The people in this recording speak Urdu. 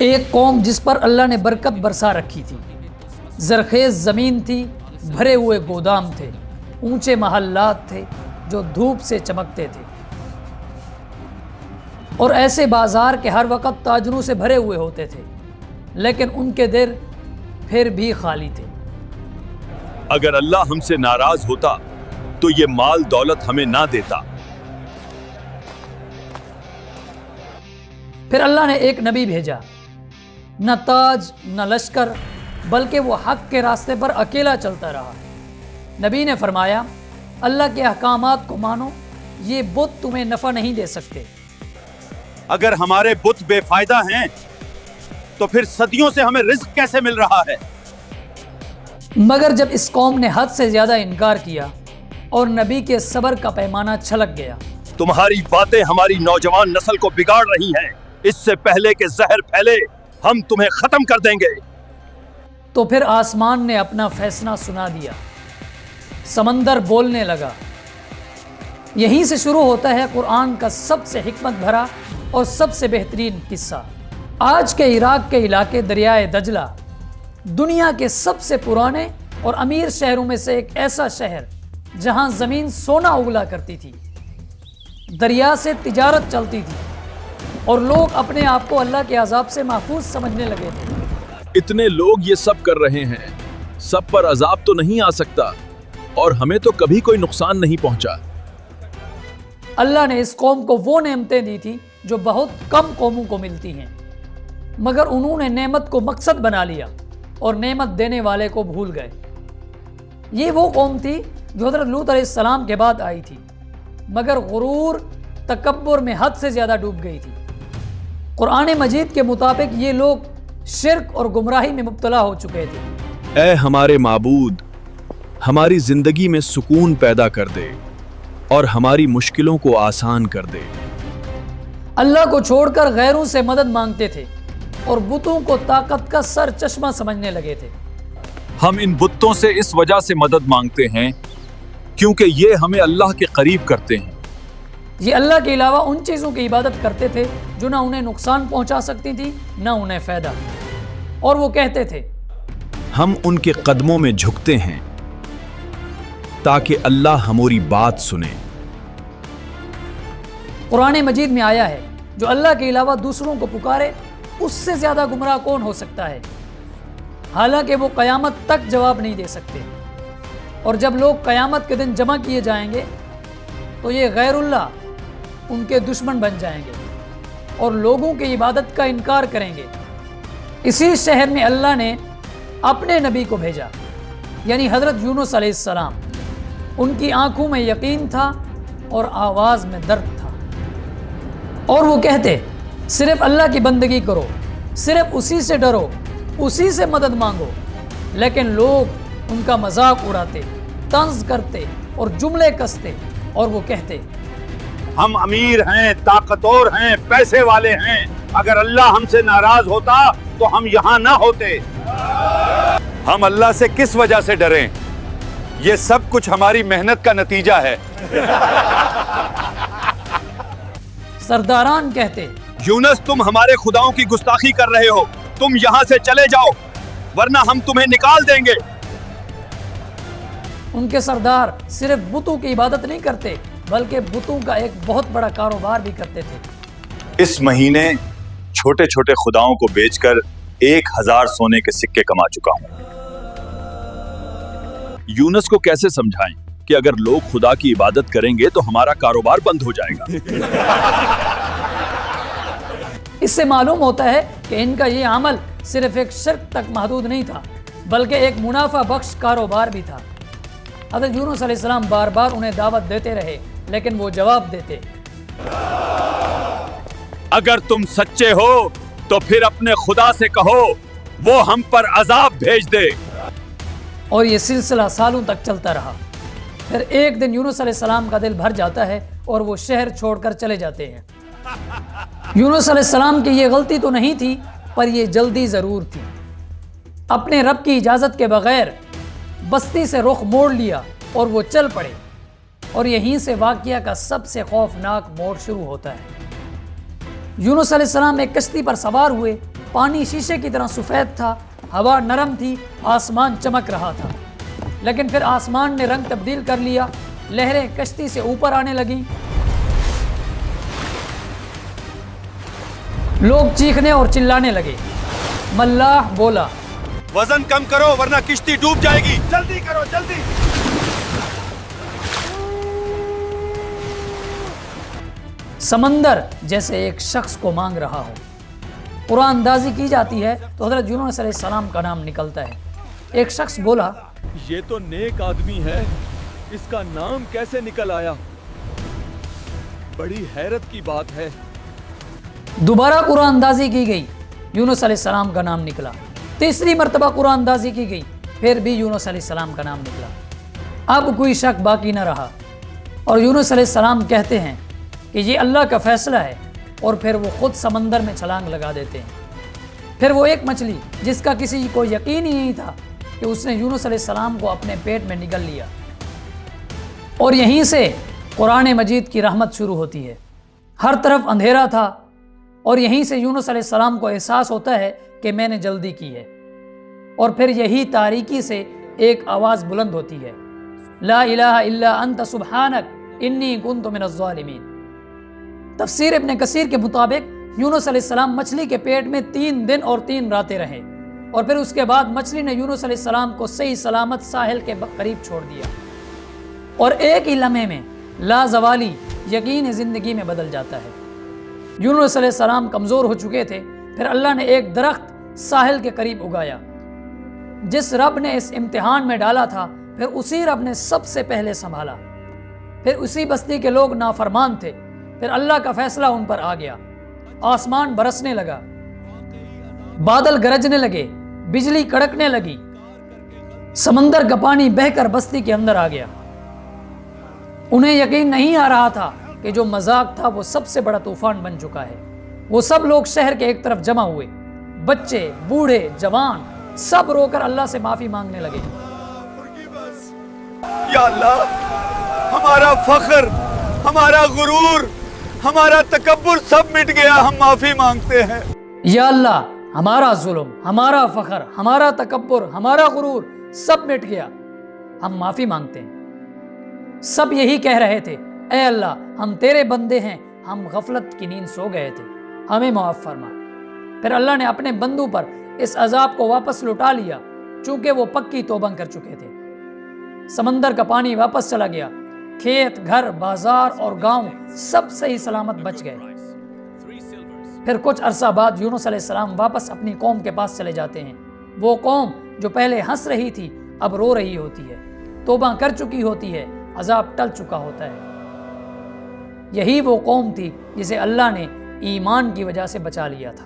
ایک قوم جس پر اللہ نے برکت برسا رکھی تھی، زرخیز زمین تھی، بھرے ہوئے گودام تھے، اونچے محلات تھے جو دھوپ سے چمکتے تھے، اور ایسے بازار کے ہر وقت تاجروں سے بھرے ہوئے ہوتے تھے، لیکن ان کے دل پھر بھی خالی تھے۔ اگر اللہ ہم سے ناراض ہوتا تو یہ مال دولت ہمیں نہ دیتا۔ پھر اللہ نے ایک نبی بھیجا، نہ تاج نہ لشکر، بلکہ وہ حق کے راستے پر اکیلا چلتا رہا۔ نبی نے فرمایا، اللہ کے احکامات کو مانو، یہ بت تمہیں نفع نہیں دے سکتے۔ اگر ہمارے بت بے فائدہ ہیں تو پھر صدیوں سے ہمیں رزق کیسے مل رہا ہے؟ مگر جب اس قوم نے حد سے زیادہ انکار کیا اور نبی کے صبر کا پیمانہ چھلک گیا۔ تمہاری باتیں ہماری نوجوان نسل کو بگاڑ رہی ہیں، اس سے پہلے کہ زہر پھیلے ہم تمہیں ختم کر دیں گے۔ تو پھر آسمان نے اپنا فیصلہ سنا دیا، سمندر بولنے لگا۔ یہیں سے شروع ہوتا ہے قرآن کا سب سے حکمت بھرا اور سب سے بہترین قصہ۔ آج کے عراق کے علاقے دریائے دجلہ دنیا کے سب سے پرانے اور امیر شہروں میں سے ایک ایسا شہر جہاں زمین سونا اگلا کرتی تھی، دریا سے تجارت چلتی تھی اور لوگ اپنے آپ کو اللہ کے عذاب سے محفوظ سمجھنے لگے تھے۔ اتنے لوگ یہ سب کر رہے ہیں، سب پر عذاب تو نہیں آ سکتا اور ہمیں تو کبھی کوئی نقصان نہیں پہنچا۔ اللہ نے اس قوم کو وہ نعمتیں دی تھی جو بہت کم قوموں کو ملتی ہیں، مگر انہوں نے نعمت کو مقصد بنا لیا اور نعمت دینے والے کو بھول گئے۔ یہ وہ قوم تھی جو حضرت لوط علیہ السلام کے بعد آئی تھی، مگر غرور تکبر میں حد سے زیادہ ڈوب گئی تھی۔ قرآن مجید کے مطابق یہ لوگ شرک اور گمراہی میں مبتلا ہو چکے تھے۔ اے ہمارے معبود، ہماری زندگی میں سکون پیدا کر دے اور ہماری مشکلوں کو آسان کر دے۔ اللہ کو چھوڑ کر غیروں سے مدد مانگتے تھے اور بتوں کو طاقت کا سر چشمہ سمجھنے لگے تھے۔ ہم ان بتوں سے اس وجہ سے مدد مانگتے ہیں کیونکہ یہ ہمیں اللہ کے قریب کرتے ہیں۔ یہ اللہ کے علاوہ ان چیزوں کی عبادت کرتے تھے جو نہ انہیں نقصان پہنچا سکتی تھی نہ انہیں فائدہ، اور وہ کہتے تھے، ہم ان کے قدموں میں جھکتے ہیں تاکہ اللہ ہماری بات سنے۔ قرآن مجید میں آیا ہے، جو اللہ کے علاوہ دوسروں کو پکارے اس سے زیادہ گمراہ کون ہو سکتا ہے؟ حالانکہ وہ قیامت تک جواب نہیں دے سکتے، اور جب لوگ قیامت کے دن جمع کیے جائیں گے تو یہ غیر اللہ ان کے دشمن بن جائیں گے اور لوگوں کی عبادت کا انکار کریں گے۔ اسی شہر میں اللہ نے اپنے نبی کو بھیجا، یعنی حضرت یونس علیہ السلام۔ ان کی آنکھوں میں یقین تھا اور آواز میں درد تھا، اور وہ کہتے، صرف اللہ کی بندگی کرو، صرف اسی سے ڈرو، اسی سے مدد مانگو۔ لیکن لوگ ان کا مذاق اڑاتے، طنز کرتے اور جملے کستے، اور وہ کہتے، ہم امیر ہیں، طاقتور ہیں، پیسے والے ہیں، اگر اللہ ہم سے ناراض ہوتا تو ہم یہاں نہ ہوتے۔ ہم اللہ سے کس وجہ سے ڈریں؟ یہ سب کچھ ہماری محنت کا نتیجہ ہے۔ سرداران کہتے، یونس، تم ہمارے خداؤں کی گستاخی کر رہے ہو، تم یہاں سے چلے جاؤ ورنہ ہم تمہیں نکال دیں گے۔ ان کے سردار صرف بتوں کی عبادت نہیں کرتے بلکہ بتوں کا ایک بہت بڑا کاروبار بھی کرتے تھے۔ اس مہینے چھوٹے چھوٹے خداؤں کو بیچ کر 1000 سونے کے سکے کما چکا ہوں۔ یونس کو کیسے سمجھائیں کہ اگر لوگ خدا کی عبادت کریں گے تو ہمارا کاروبار بند ہو جائے گا؟ اس سے معلوم ہوتا ہے کہ ان کا یہ عمل صرف ایک شرک تک محدود نہیں تھا بلکہ ایک منافع بخش کاروبار بھی تھا۔ حضرت یونس علیہ السلام بار بار انہیں دعوت دیتے رہے لیکن وہ جواب دیتے، اگر تم سچے ہو تو پھر اپنے خدا سے کہو وہ ہم پر عذاب بھیج دے۔ اور یہ سلسلہ سالوں تک چلتا رہا۔ پھر ایک دن یونس علیہ السلام کا دل بھر جاتا ہے اور وہ شہر چھوڑ کر چلے جاتے ہیں۔ یونس علیہ السلام کی یہ غلطی تو نہیں تھی، پر یہ جلدی ضرور تھی۔ اپنے رب کی اجازت کے بغیر بستی سے رخ موڑ لیا اور وہ چل پڑے، اور یہیں سے واقعہ کا سب سے خوفناک موڑ شروع ہوتا ہے۔ یونس علیہ السلام ایک کشتی پر سوار ہوئے پانی شیشے کی طرح سفید تھا، ہوا نرم تھی، آسمان چمک رہا تھا۔ لیکن پھر آسمان نے رنگ تبدیل کر لیا، لہریں کشتی سے اوپر آنے لگیں، لوگ چیخنے اور چلانے لگے۔ ملاح بولا، وزن کم کرو ورنہ کشتی ڈوب جائے گی، جلدی کرو جلدی۔ سمندر جیسے ایک شخص کو مانگ رہا ہو۔ قرآن اندازی کی جاتی ہے تو حضرت یونس علیہ السلام کا نام نکلتا ہے۔ ایک شخص بولا، یہ تو نیک آدمی ہے، اس کا نام کیسے نکل آیا؟ بڑی حیرت کی بات ہے۔ دوبارہ قرآن اندازی کی گئی، یونس علیہ السلام کا نام نکلا۔ تیسری مرتبہ قرآن اندازی کی گئی، پھر بھی یونس علیہ السلام کا نام نکلا۔ اب کوئی شک باقی نہ رہا، اور یونس علیہ السلام کہتے ہیں کہ یہ اللہ کا فیصلہ ہے، اور پھر وہ خود سمندر میں چھلانگ لگا دیتے ہیں۔ پھر وہ ایک مچھلی جس کا کسی کو یقین ہی نہیں تھا کہ اس نے یونس علیہ السلام کو اپنے پیٹ میں نگل لیا، اور یہیں سے قرآن مجید کی رحمت شروع ہوتی ہے۔ ہر طرف اندھیرا تھا، اور یہیں سے یونس علیہ السلام کو احساس ہوتا ہے کہ میں نے جلدی کی ہے، اور پھر یہی تاریکی سے ایک آواز بلند ہوتی ہے، لا الہ الا انت سبحانک انی کنت من الظالمین۔ تفسیر ابن کثیر کے مطابق یونس علیہ السلام مچھلی کے پیٹ میں 3 دن اور 3 راتیں رہے، اور پھر اس کے بعد مچھلی نے یونس علیہ السلام کو صحیح سلامت ساحل کے قریب چھوڑ دیا، اور ایک ہی لمحے میں لا زوالی یقین زندگی میں بدل جاتا ہے۔ یونس علیہ السلام کمزور ہو چکے تھے، پھر اللہ نے ایک درخت ساحل کے قریب اگایا۔ جس رب نے اس امتحان میں ڈالا تھا، پھر اسی رب نے سب سے پہلے سنبھالا۔ پھر اسی بستی کے لوگ نافرمان تھے، پھر اللہ کا فیصلہ ان پر آ گیا۔ آسمان برسنے لگا، بادل گرجنے لگے، بجلی کڑکنے لگی، سمندر کا پانی بہہ کر بستی کے اندر آ گیا۔ انہیں یقین نہیں آ رہا تھا کہ جو مذاق تھا وہ سب سے بڑا طوفان بن چکا ہے۔ وہ سب لوگ شہر کے ایک طرف جمع ہوئے، بچے، بوڑھے، جوان، سب رو کر اللہ سے معافی مانگنے لگے۔ یا اللہ، ہمارا فخر، ہمارا غرور، ہمارا تکبر سب مٹ گیا، ہم معافی مانگتے ہیں۔ یا اللہ، ہمارا ظلم، ہمارا فخر، ہمارا تکبر، ہمارا غرور سب مٹ گیا، ہم معافی مانگتے ہیں۔ سب یہی کہہ رہے تھے، اے اللہ، ہم تیرے بندے ہیں، ہم غفلت کی نیند سو گئے تھے، ہمیں معاف فرما۔ پھر اللہ نے اپنے بندوں پر اس عذاب کو واپس لوٹا لیا، چونکہ وہ پکی توبہ کر چکے تھے۔ سمندر کا پانی واپس چلا گیا، کھیت، گھر، بازار اور گاؤں سب صحیح سلامت بچ گئے۔ پھر کچھ عرصہ بعد یونس علیہ السلام واپس اپنی قوم کے پاس چلے جاتے ہیں۔ وہ قوم جو پہلے ہنس رہی تھی اب رو رہی ہوتی ہے، توبہ کر چکی ہوتی ہے، عذاب ٹل چکا ہوتا ہے۔ یہی وہ قوم تھی جسے اللہ نے ایمان کی وجہ سے بچا لیا تھا۔